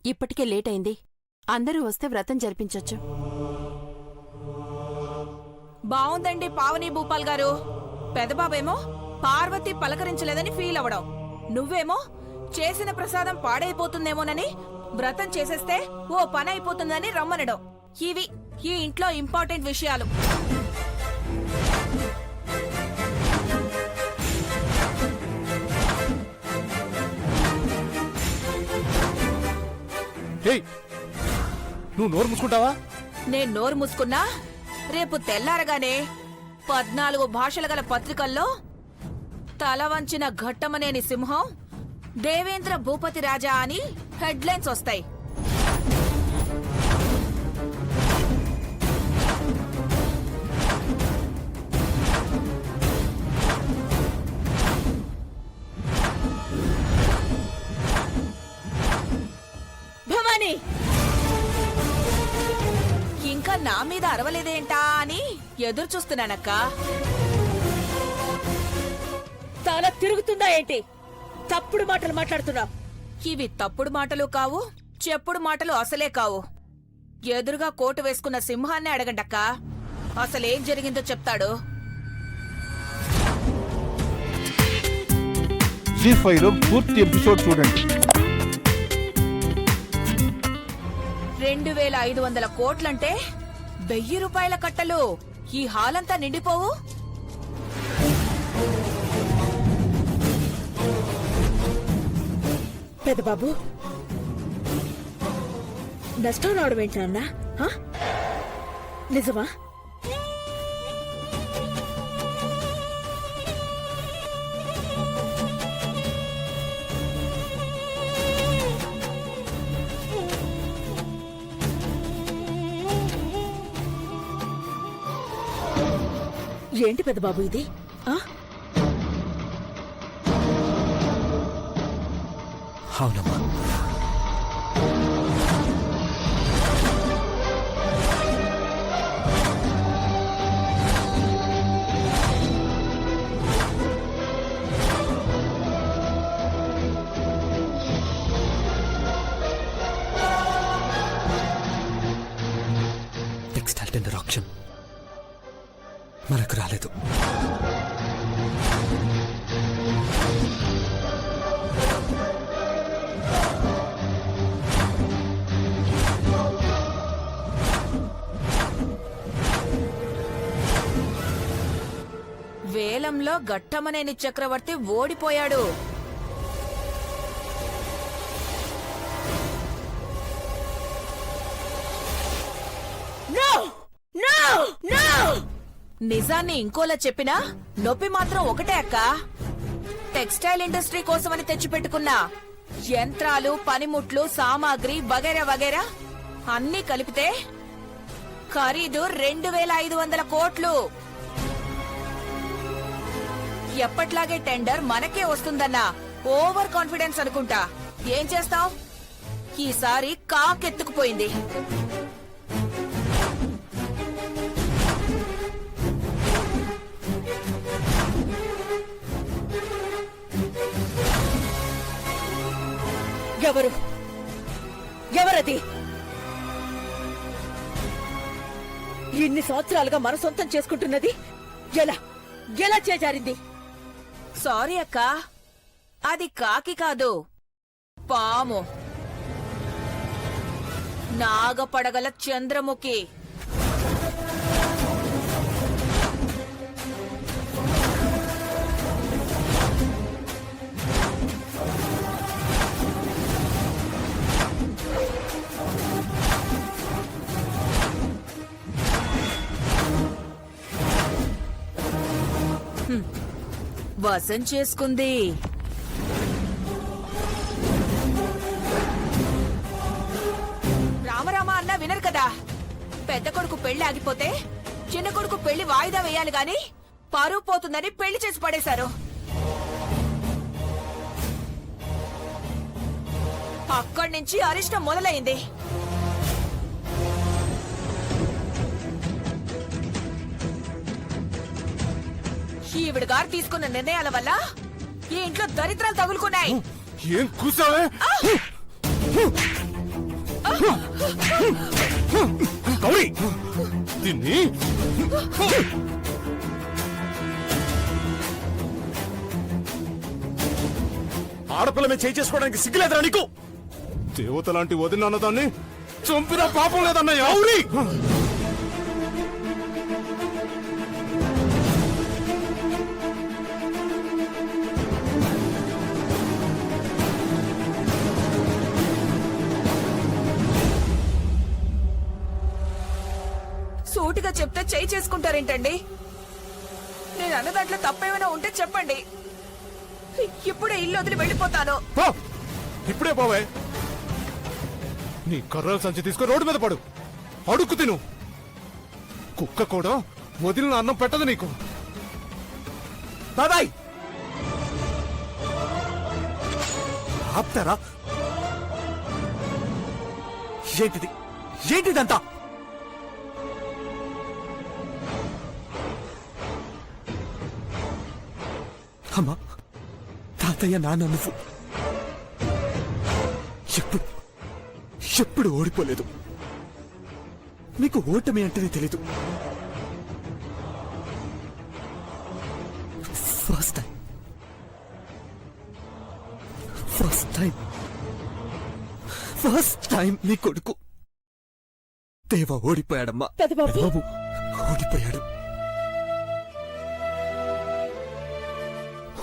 ఇప్పటికే లేట్ అయింది. అందరూ వస్తే వ్రతం జరిపించొచ్చు. బావుందండి పావని భూపాల్ గారు. పెదబాబేమో పార్వతి పలకరించలేదని ఫీల్ అవడం, నువ్వేమో చేసిన ప్రసాదం పాడైపోతుందేమోనని వ్రతం చేసేస్తే ఓ పని అయిపోతుందని రమ్మనడం. ఇవి ఈ ఇంట్లో ఇంపార్టెంట్ విషయాలు. నువ్వు నోరు మూసుకుంటావా? నేను నోరు మూసుకున్నా రేపు తెల్లారగానే 14 భాషలు గల పత్రికల్లో తల వంచిన ఘట్టమనేని సింహం దేవేంద్ర భూపతి రాజా అని హెడ్లైన్స్ వస్తాయి. భవానీ ఇంకా నా మీద అరవలేదేంటా అని ఎదురు చూస్తున్నానక్క. తల తిరుగుతుందా ఏంటి? తప్పుడు మాటలు మాట్లాడుతున్నా. ఇవి తప్పుడు మాటలు కావు, చెప్పుడు మాటలు అసలే కావు. ఎదురుగా కోటు వేసుకున్న సింహాన్ని అడగండక్క, అసలేం జరిగిందో చెప్తాడు. జీ5లో పూర్తి ఎపిసోడ్ చూడండి. 2500 కోట్లంటే 1000 రూపాయల కట్టలు ఈ హాలంతా నిండిపోవు. పెద్దబాబు, నష్టం రావడం ఏంటన్నా? నిజమా? ఏంటి పెద్దబాబు ఇది? అవునమ్మా, టెక్స్టైల్ టెండర్ ఆప్షన్ మనకు రాలేదు. వేలంలో ఘట్టమనేని చక్రవర్తి ఓడిపోయాడు. నిజాన్ని ఇంకోలా చెప్పినా నొప్పి మాత్రం ఒకటే అక్క. టెక్స్టైల్ ఇండస్ట్రీ కోసమని తెచ్చిపెట్టుకున్న యంత్రాలు, పనిముట్లు, సామాగ్రి వగైరా వగైరా అన్నీ కలిపితే ఖరీదు 2500 కోట్లు. ఎప్పట్లాగే టెండర్ మనకే వస్తుందన్న ఓవర్ కాన్ఫిడెన్స్ అనుకుంటా. ఏం చేస్తాం, ఈసారి కాకెత్తుకుపోయింది. ఎవరది? ఇన్ని సంవత్సరాలుగా మన సొంతం చేసుకుంటున్నది ఎలా ఎలా చేజారింది? సారీ అక్క, అది కాకి కాదు, పాము. నాగపడగల చంద్రముఖి. వశం చేసుకుంది. రామరామ అన్నా వినరు కదా. పెద్ద కొడుకు పెళ్లి ఆగిపోతే చిన్న కొడుకు పెళ్లి వాయిదా వేయాలి గాని పరువు పోతుందని పెళ్లి చేసి పడేశారు. అక్కడి నుంచి అరిష్టం మొదలైంది. ఈవిడ గారు తీసుకున్న నిర్ణయాల వల్ల ఈ ఇంట్లో దరిద్రాలు తగులుకున్నాయి. ఏం కూసావే? గౌరీ దీన్ని ఆడపిల్ల మీద చేయి చేసుకోవడానికి సిగ్గులేదురా నీకు? దేవత లాంటి వదిన అన్నదాన్ని చంపిన పాపం లేదన్నయ్య. గౌరీ సూటిగా చెప్తే చేయి చేసుకుంటారేంటండి? నేను అన్న దాంట్లో తప్పేమైనా ఉంటే చెప్పండి. ఇప్పుడే ఇల్లు వదిలి వెళ్ళిపోతాను. పో, ఇప్పుడే పోవే. నీ కర్రల సంచి తీసుకొని రోడ్డు మీద పడు, అడుక్కు తిను. కుక్క కూడా వదిలిన అన్నం పెట్టదు నీకు. బాబాయ్ ఆప్తారా? ఏంటిది? ఏంటిదంతా? అమ్మా, తాతయ్య, నాన్న, నువ్వు ఎప్పుడు ఓడిపోలేదు. మీకు ఓటమి అంటేనే తెలీదు. ఫస్ట్ టైం నీ కొడుకు దేవ ఓడిపోయాడమ్మా. పెద్దబాబు బాబు ఓడిపోయాడు.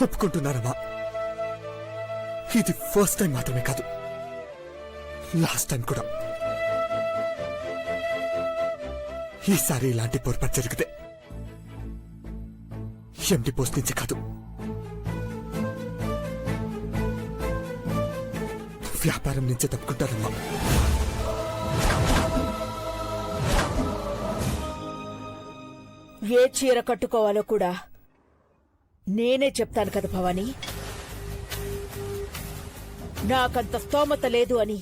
ఒప్పుకుంటున్నారమ్మా. ఇది ఫస్ట్ టైం మాత్రమే కాదు, లాస్ట్ టైం కూడా. ఈసారి ఇలాంటి పొరపాటు జరిగితే ఎండి పోస్ట్ నుంచి కాదు, వ్యాపారం నుంచే తప్పుకుంటారమ్మా. ఏ చీర కట్టుకోవాలో కూడా నేనే చెప్తాను కదా భవానీ. నాకంత స్తోమత లేదు అని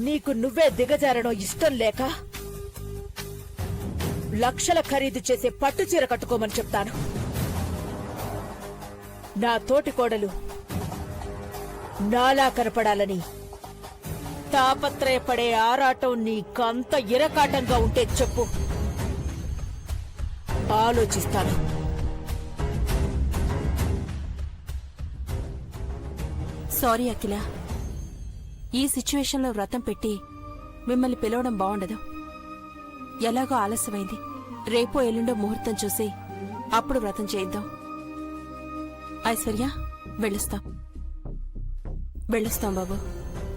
నీకు నువ్వే దిగజారడం ఇష్టం లేక లక్షల ఖరీదు చేసే పట్టు చీర కట్టుకోమని చెప్తాను. నా తోటి కోడలు నాలా కనపడాలని తాపత్రయపడే ఆరాటం నీకంత ఇరకాటంగా ఉంటే చెప్పు, ఆలోచిస్తాను. సారీ అఖిల, ఈ సిచ్యువేషన్లో వ్రతం పెట్టి మిమ్మల్ని పిలవడం బాగుండదు. ఎలాగో ఆలస్యమైంది. రేపో ఎల్లుండో ముహూర్తం చూసి అప్పుడు వ్రతం చేయిద్దాం. ఐశ్వర్య, వెళ్ళొస్తాం బాబు.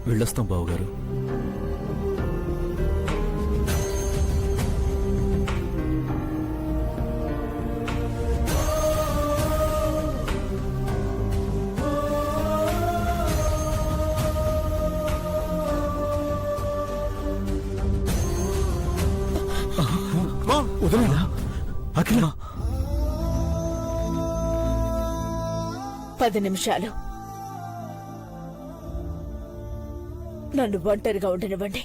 వెళ్ళొస్తాం బావగారు. వదలనా అఖిల? 10 నిమిషాలు నన్ను ఒంటరిగా ఉండనివ్వండి.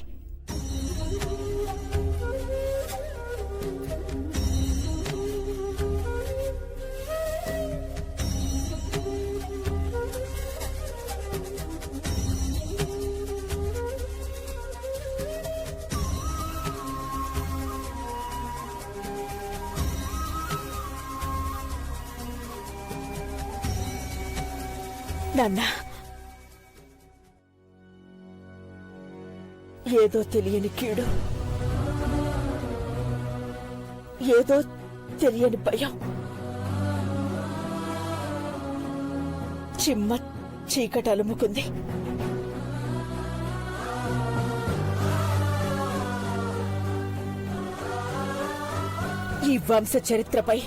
నాన్న, ఏదో తెలియని కీడు, ఏదో తెలియని భయం చిమ్మ చీకటి అలుముకుంది. ఈ వంశ చరిత్రపై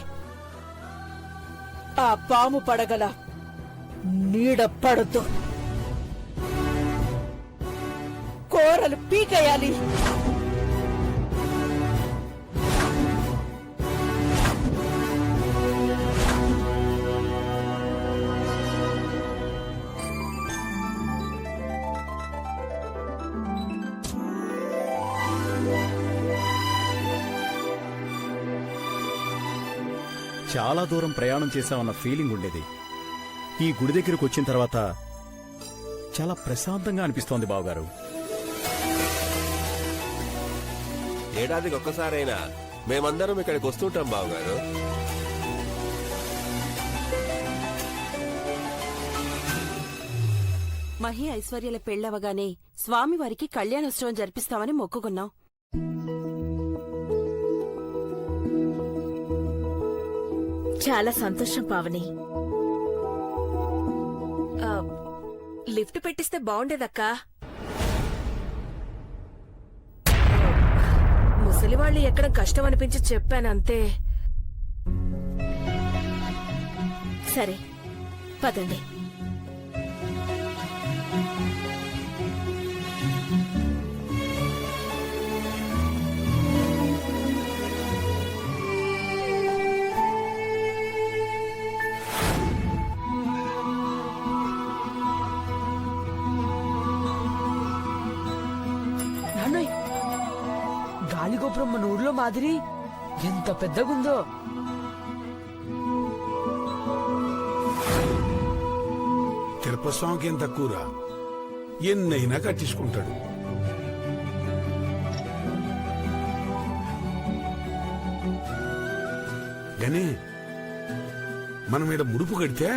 ఆ పాము పడగల నీడ పడద్దు. కోరలు పీకేయాలి. చాలా దూరం ప్రయాణం చేశామన్న ఫీలింగ్ ఉండేది. ఈ గుడి దగ్గరకు వచ్చిన తర్వాత చాలా ప్రశాంతంగా అనిపిస్తోంది బావగారు. ఏడాదికి ఒక్కసారైనా మేమందరం ఇక్కడికి వస్తుంటాం బావగారు. మహి ఐశ్వర్యల పెళ్ళవగానే స్వామివారికి కళ్యాణోత్సవం జరిపిస్తామని మొక్కుకున్నాం. చాలా సంతోషం పావని. లిఫ్ట్ పెట్టిస్తే బాగుండేదక్కా. ముసలివాళ్ళు ఎక్కడ కష్టం అనిపించి చెప్పానంతే. సరే పదండి. నాన్నయ్, గాలిగోపురం మన ఊర్లో మాదిరి ఎంత పెద్దగుందో. తిరుపస్వామికి ఏం తక్కువరా, ఎన్నైనా కట్టించుకుంటాడు. గని మనం ఈడ ముడుపు కడితే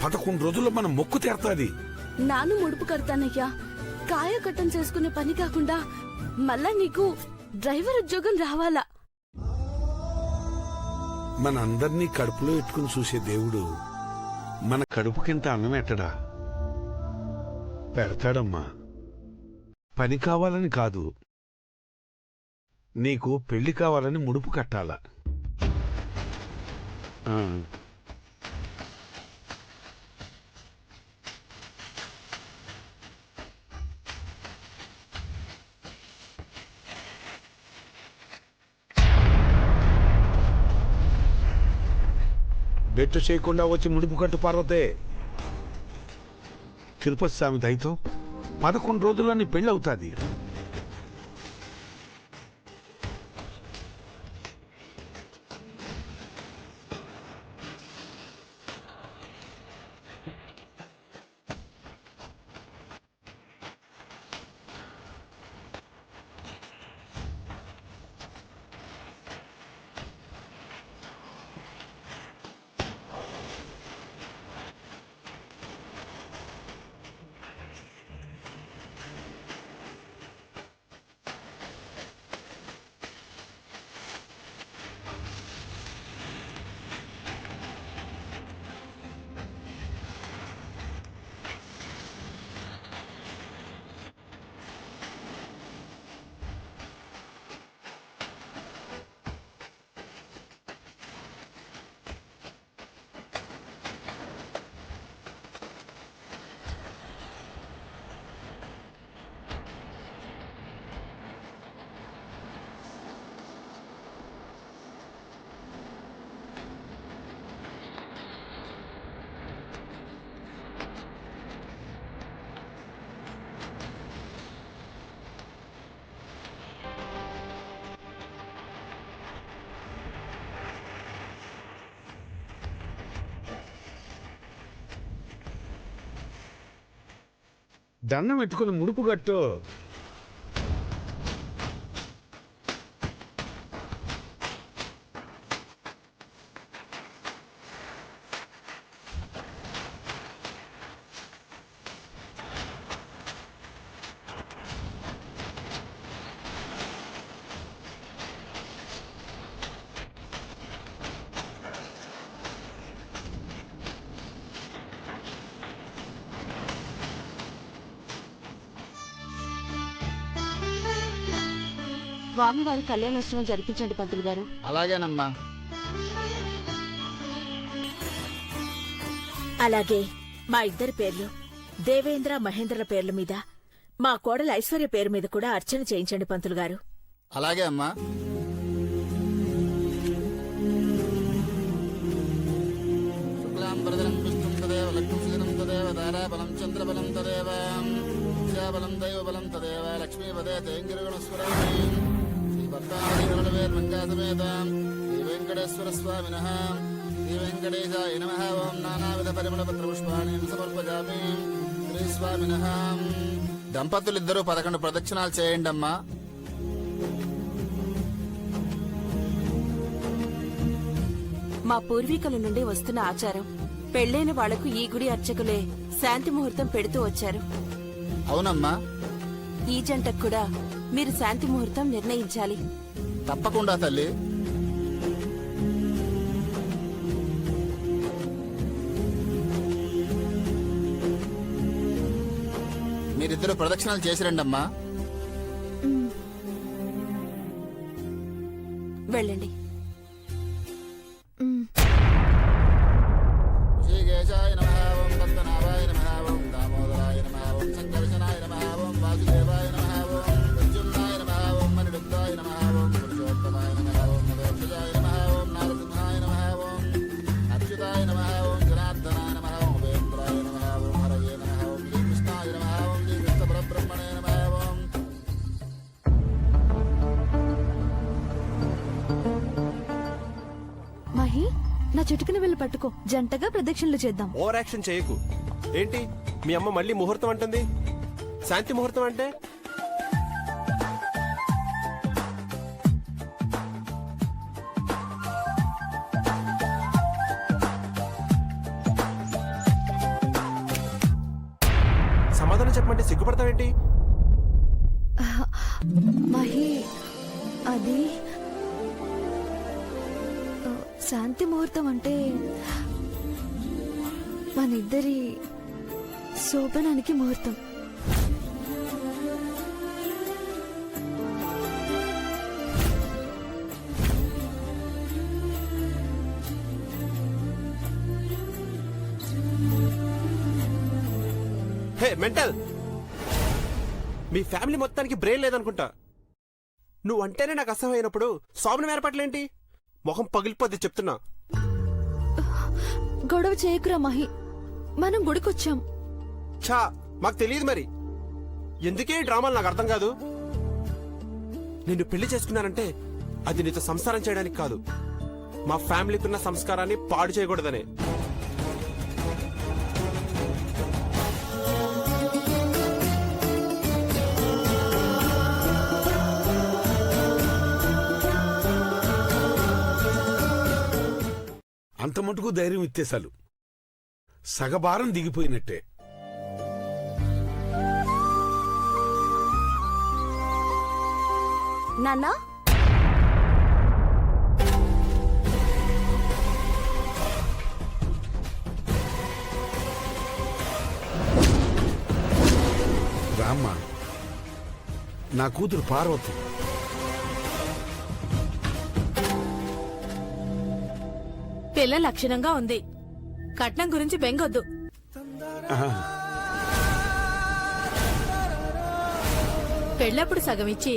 11 రోజుల్లో మన మొక్కు తీరతాది. నాను ముడుపు కడతానయ్యా. కాయకట్టం చేసుకునే పని కాకుండా మళ్ళా నీకు డ్రైవర్ ఉద్యోగం రావాలా? మన అందరినీ కడుపులో పెట్టుకుని చూసే దేవుడు మన కడుపుకింత అన్నం ఎట్టడా పెడతాడమ్మా. పని కావాలని కాదు, నీకు పెళ్లి కావాలని ముడుపు కట్టాలా. ఆ. బెట్టు చేయకుండా వచ్చి ముడుపు కట్టు పార్వతే. తిరుపతి స్వామి దయతో 11 రోజుల్లోని పెళ్ళి అవుతాది. దండం పెట్టుకుని ముడుపు కట్టు. స్వామివారి కళ్యాణోత్సవం జరిపించండి పంతులు గారు. అలాగేనమ్మా. అలాగే మా ఇద్దరి పేర్లు దేవేంద్ర మహేంద్రల పేర్ల మీద, మా కోడలు ఐశ్వర్య పేరు మీద కూడా అర్చన చేయించండి పంతులు గారు. అలాగే అమ్మా. శుక్లాంబరధరం విష్ణుం తదేవ లక్ష్మీశీలం తదేవ తారాబలం చంద్రబలం తదేవ విద్యాబలం దైవబలం తదేవ లక్ష్మీపదే తేంగిరిగుణస్వరామి శ్రీపద్మావతిరమణవేర్మంగాసమేత శ్రీ వెంకటేశ్వర స్వామినః శ్రీ వెంకటేశాయ నమః. ఓం నానావిధ పరిమళపత్రపుష్పాణి సమర్పయామి. శ్రీ స్వామినః. దంపతులిద్దరూ 11 ప్రదక్షిణాలు చేయండి అమ్మా. మా పూర్వీకుల నుండి వస్తున్న ఆచారం. పెళ్లైన వాళ్లకు ఈ గుడి అర్చకులే శాంతి ముహూర్తం పెడుతూ వచ్చారు. అవునమ్మా, ఈ జంటకు కూడా మీరు శాంతి ముహూర్తం నిర్ణయించాలి. తప్పకుండా తల్లి. మీరిద్దరు ప్రదక్షిణాలు చేసిరండమ్మా. వెళ్ళండి. శ్రీకేశాయ నమః, ఓం పద్మనాభాయ నమః, ఓం దామోదరాయ నమః, ఓం సంకర్షణాయ నమః, ఓం వాసుదేవాయ నమః, ఓం ప్రద్యుమ్నాయ నమః, ఓం మణిడుద్ధాయ నమః, ఓం పురుషోత్తమాయ నమః, ఓం మధోక్షజాయ నమః, ఓం నారసింహాయ నమః, ఓం అచ్యుతాయ నమః, ఓం జనార్దనాయ నమః, ఓం ఉపేంద్రాయ నమః, ఓం హరయే నమః, ఓం శ్రీకృష్ణాయ నమః, ఓం శ్రీకృష్ణ పరబ్రహ్మణే నమః, ఓం మహి, నా చిటికిన వెళ్ళి పట్టుకో, జంటగా ప్రదక్షిణలు చేద్దాం. ఓవర్ యాక్షన్ చేయకు. ఏంటి మీ అమ్మ మళ్ళీ ముహూర్తం అంటుంది? శాంతి ముహూర్తం అంటే సమాధానం చెప్పమంటే సిగ్గుపడతావేంటి? మహి, అది శాంతి ముహూర్తం అంటే మనిద్దరి శోభనానికి ముహూర్తం. హే మెంటల్, మీ ఫ్యామిలీ మొత్తానికి బ్రెయిన్ లేదనుకుంటా. నువ్వంటేనే నాకు అసహ్యమైనప్పుడు శోభనం ఏర్పడలేంటి? మొహం పగిలిపోద్ది చెప్తున్నా. గొడవ చేయకురా మహి, మనం గుడికొచ్చాం. ఛా, మాకు తెలియదు మరి. ఎందుకే ఈ డ్రామాలు నాకు అర్థం కాదు. నిన్ను పెళ్లి చేసుకున్నానంటే అది నీతో సంసారం చేయడానికి కాదు, మా ఫ్యామిలీకున్న సంస్కారాన్ని పాడు చేయకూడదనే. అంత మటుకు ధైర్యం ఇచ్చేశాలు, సగభారం దిగిపోయినట్టే. నాన్నా, రామ్మ, నా కూతురు పార్వతి. పిల్ల లక్షణంగా ఉంది. కట్నం గురించి బెంగొద్దు. ఆహా, పెళ్ళప్పుడు సగం ఇచ్చి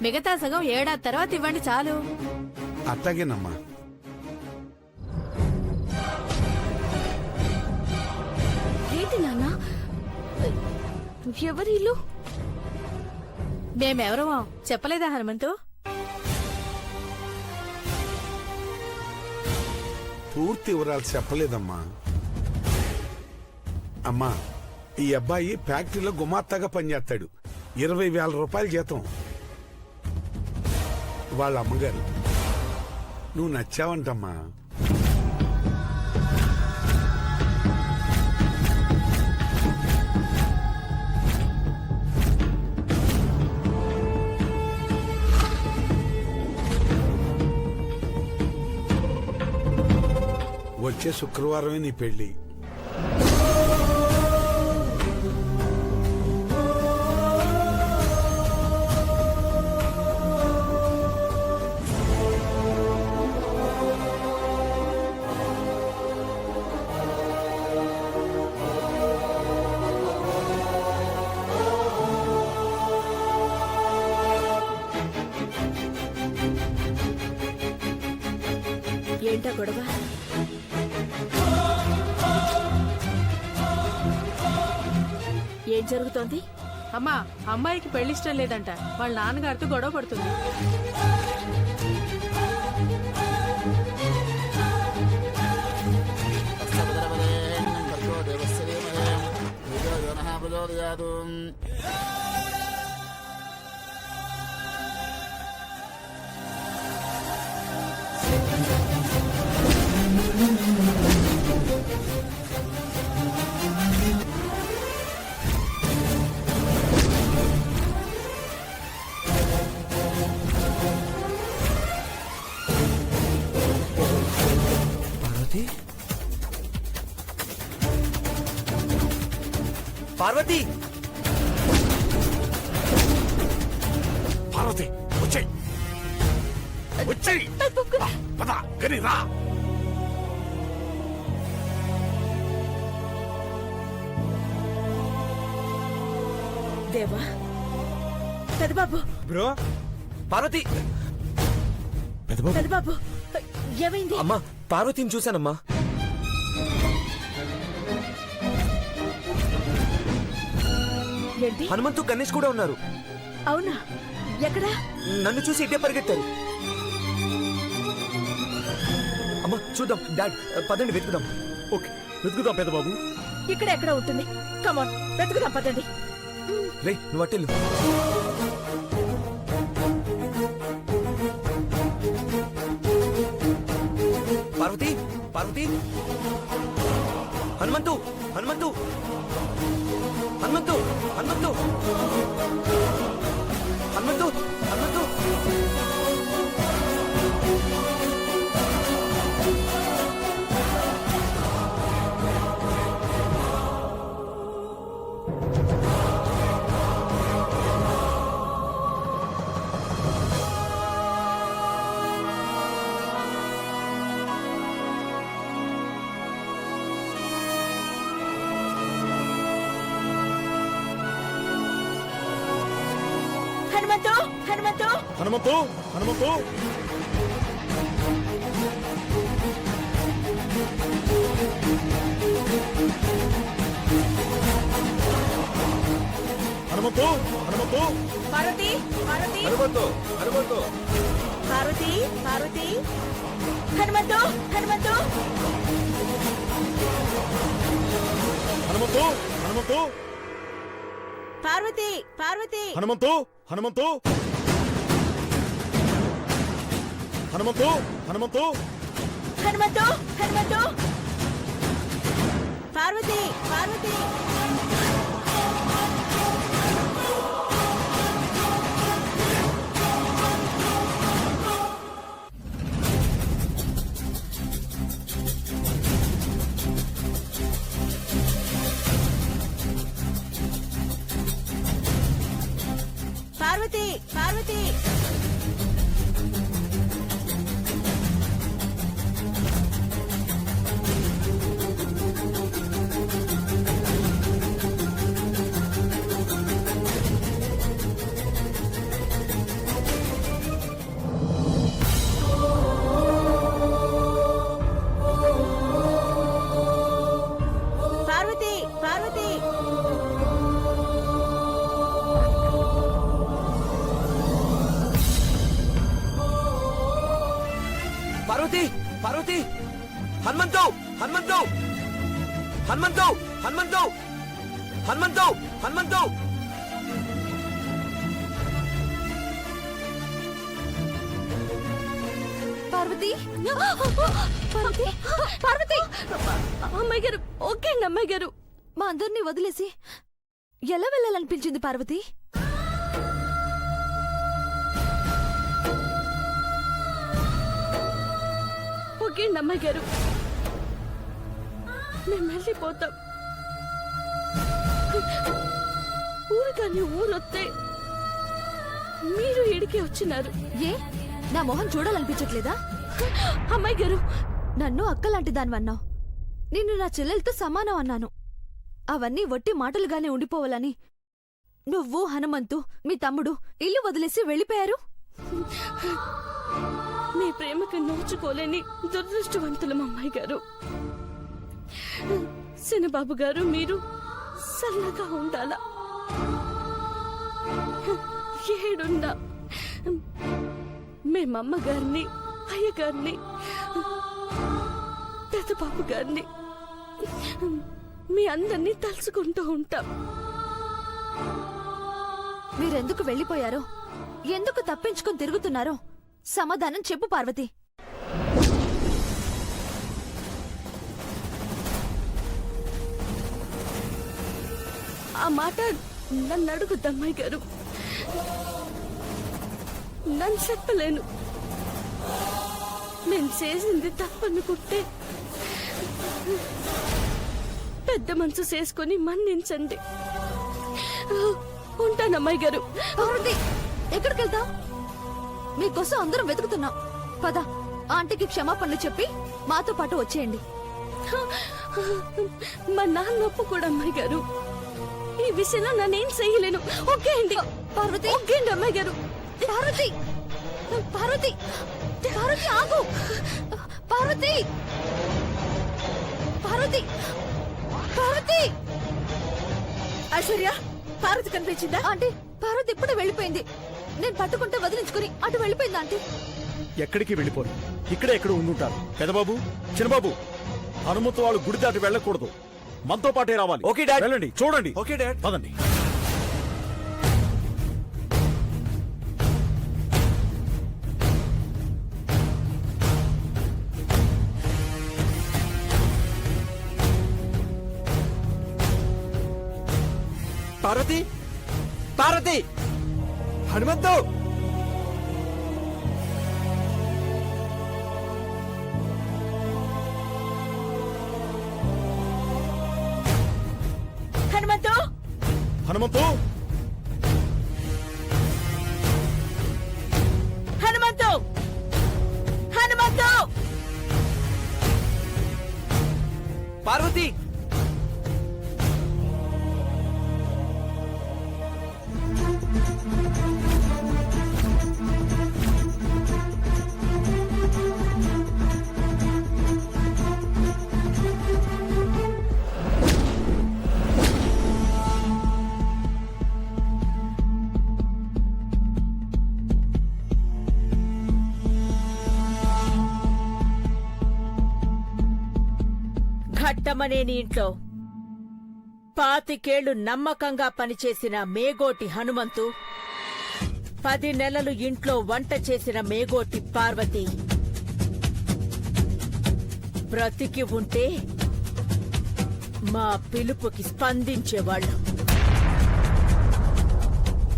మిగతా సగం ఏడాది తర్వాత ఇవ్వండి చాలు. అట్లాగేనమ్మా. ఏంటి నాన్న, ఎవరి ఇల్లు? మేమెవరమో చెప్పలేదా హనుమంతు? పూర్తి వివరాలు చెప్పలేదమ్మా. అమ్మా, ఈ అబ్బాయి ఫ్యాక్టరీలో గుమాత్తాగా పనిచేస్తాడు. 20,000 రూపాయల జీతం. వాళ్ళ అమ్మగారు. నువ్వు నచ్చావంటమ్మా. వచ్చే శుక్రవారమే నీ పెళ్లి. ఏంటా గొడవ? ఏం జరుగుతోంది? అమ్మా, అమ్మాయికి పెళ్లిష్టం లేదంట. వాళ్ళ నాన్నగారితో గొడవ పడుతుంది. పార్వతి పార్వతి వచ్చాయి వచ్చాయి పద గని రా. దేవా పెదబాబు బ్రో పార్వతి పెదబాబు ఏమైంది? అమ్మా పార్వతిని చూశానమ్మా. ఏంటి? హనుమంతు గణేష్ కూడా ఉన్నారు. అవునా? ఎక్కడా? నన్ను చూసి ఇట్టే పరిగెత్తారు. అమ్మా చూద్దాం డాడ్, పదండి వెతుకుదాం. ఓకే వెతుకుదాం పెద్దబాబు. ఇక్కడ ఎక్కడ ఉంటుంది? కమాన్ వెతుకుదాం పదండి. రే నువ్వు అట్టెళ్ళు. పార్వతి పార్వతి హనుమంతు హనుమంతు హనుమంతు హనుమంతు హనుమంతు హనుమంతు హనుమంతు హనుమంతు హనుమంతు హనుమంతు హనుమంతు హనుమంతు పార్వతి పార్వతి హనుమంతు హనుమంతు పార్వతి పార్వతి హనుమంతు హనుమంతు హనుమంతు హనుమంతు పార్వతి పార్వతి హనుమంతు హనుమంతు హనుమంతు హనుమంతు హనుమంతు హనుమంతు పార్వతి పార్వతి పార్వతి పార్వతి పార్వతి పార్వతి పార్వతి పార్వతి హనుమంతు హనుమంతు హనుమంతు హనుమంతు హనుమంతు హనుమంతు పార్వతి పార్వతి పార్వతి అమ్మాయి గారు ఓకే అండి అమ్మాయి గారు. మా అందరినీ వదిలేసి ఎలా వెళ్ళాలనిపించింది పార్వతి? ఓకే అండి అమ్మాయి గారు, మేము వెళ్ళిపోతాం. ఊరు కానీ ఊరొత్తే మీరు ఇడికే వచ్చినారు. ఏ నా మొహం చూడాలనిపించట్లేదా? అమ్మాయి గారు నన్ను అక్కలాంటి దానివన్నావు, నిన్ను నా చెల్లెలతో సమానం అన్నాను. అవన్నీ వట్టి మాటలుగానే ఉండిపోవాలని నువ్వు హనుమంతు మీ తమ్ముడు ఇల్లు వదిలేసి వెళ్ళిపోయారు. మీ ప్రేమకు నోచుకోలేని దురదృష్టవంతులం అమ్మాయి గారు. శనబాబు గారు మీరు సల్లగా ఉండాలా. ఏడున్నా మేమమ్మ గారిని అయ్యగారిని పెద్దబాబు గారిని మీ అందరినీ తలుచుకుంటూ ఉంటాం. మీరెందుకు వెళ్ళిపోయారో, ఎందుకు తప్పించుకొని తిరుగుతున్నారో సమాధానం చెప్పు పార్వతి. ఆ మాట నన్ను అడుగుద్దమ్మాయి గారు, నన్ను చెప్పలేను. నేను చేసింది తప్పనుకుంటే పెద్ద మనసు చేసుకొని మన్నించండి. ఉంటాను అమ్మాయి గారు. పార్వతి, ఎక్కడికి వెళ్తాం? మీకోసం అందరం వెతుకుతున్నాం. పద, ఆంటీకి క్షమాపణలు చెప్పి మాతో పాటు వచ్చేయండి. మా నాన్న ఒప్పుకోడు అమ్మాయి గారు. ఈ విషయంలో నేనేం చేయలేను. ఓకే అండి పార్వతి. ఓకే అండి అమ్మాయి గారు. పార్వతి, పార్వతి, పార్వతి ఆగు. పార్వతి, పార్వతి, పార్వతి. ఐశ్వర్య, పార్వతి కనిపించిందా? ఆంటీ, పార్వతి ఇప్పుడే వెళ్ళిపోయింది. నేను పట్టుకుంటే వదిలించుకుని అటు వెళ్ళిపోయింది ఆంటీ. ఎక్కడికి వెళ్ళిపోరు, ఇక్కడే ఎక్కడ ఉండుంటారు. పెదబాబు, చిన్నబాబు, హనుమంతు వాళ్ళు గుడి దాటి వెళ్ళకూడదు, మనతో పాటే రావాలి. Okay dad. వెళ్ళండి, చూడండి. Okay dad. పదండి. పార్వతి, పార్వతి, హనుమంతు. హనుమంతు, హనుమంతు, హనుమంతు, హనుమంతు. పార్వతి, ఘట్టమనేని ఇంట్లో 25 నమ్మకంగా పనిచేసిన మేగోటి హనుమంతు, 10 నెలలు ఇంట్లో వంట చేసిన మేగోటి పార్వతి బ్రతికి ఉంటే మా పిలుపుకి స్పందించేవాళ్ళు.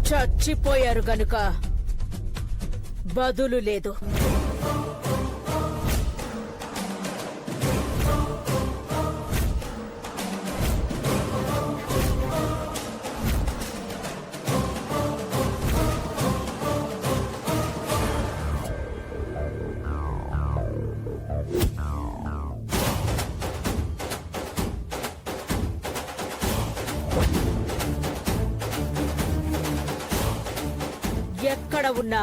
చచ్చిపోయారు గనుక బదులు లేదు. ఎక్కడ ఉన్నా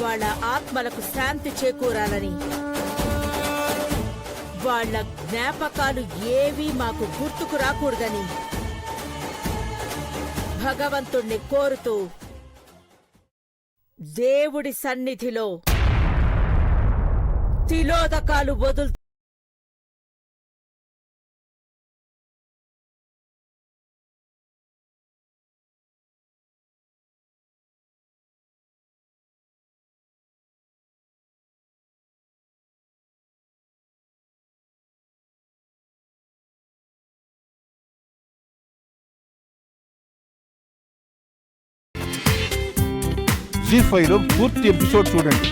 వాళ్ళ ఆత్మలకు శాంతి చేకూరాలని, వాళ్ళ జ్ఞాపకాలు ఏవీ మాకు గుర్తుకు రాకూడదని భగవంతుణ్ణి కోరుతూ దేవుడి సన్నిధిలో తిలోదకాలు వదులు. జీ5లో పూర్తి ఎపిసోడ్ చూడండి.